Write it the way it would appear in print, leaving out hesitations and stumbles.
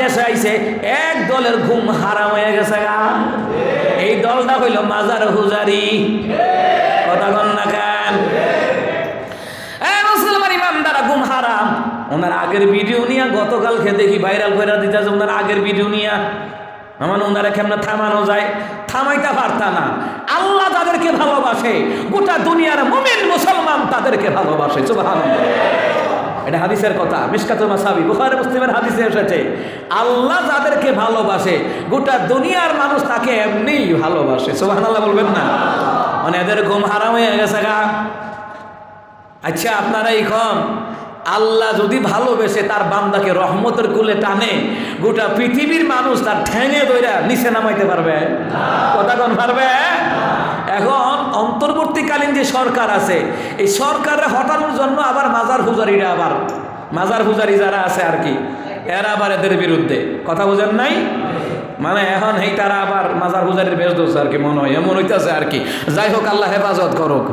দেশে আইছে এক দলের ঘুম হারাম হয়ে গেছে গা। এই দলটা হইল মাজার হুজারি। কথা কন না কেন? মুসলমান ইমানদারা ঘুম হারাম। ওনার আগের ভিডিও নিয়ে গতকালকে দেখি ভাইরাল করে দিতেছে, ওনার আগের ভিডিও নিয়ে। আমার ওনারা কেমন থামানো যায়? থামাইতে পারতা না। আল্লাহ তাদেরকে ভালোবাসে, গোটা দুনিয়ার মুমিন মুসলমান তাদেরকে ভালোবাসে। সুবহানাল্লাহ। এটা হাদিসের কথা, মিশকাতুল মাসাবি, বুখারী মুসলিমের হাদিসে এসেছে। আল্লাহ যাদেরকে ভালোবাসে, গোটা দুনিয়ার মানুষ তাকে এমনিই ভালোবাসে। সুবহানাল্লাহ বলবেন না? মানে এদের ঘুম হারাম হয়ে গেছে গা। আচ্ছা, আপনারা এখন আল্লাহ যদি ভালোবেসে তার বান্দাকে রহমতের কুলে টানে, গোটা পৃথিবীর মানুষ তার ঠ্যাঙে ধইরা নিচে নামাইতে পারবে? কথা কোন পারবে? এখন অন্তর্বর্তীকালীন যে সরকার আছে, এই সরকারে হটানোর জন্য আবার মাজার পূজারি যারা আছে আর কি, এরা আবার এদের বিরুদ্ধে কথা বোঝেন নাই? মানে এখন এই তারা আবার মাজার পূজারির বেশ দোষ আর কি, মনে হয় এমন হইতেছে আর কি। যাই হোক, আল্লাহ হেফাজত করুক।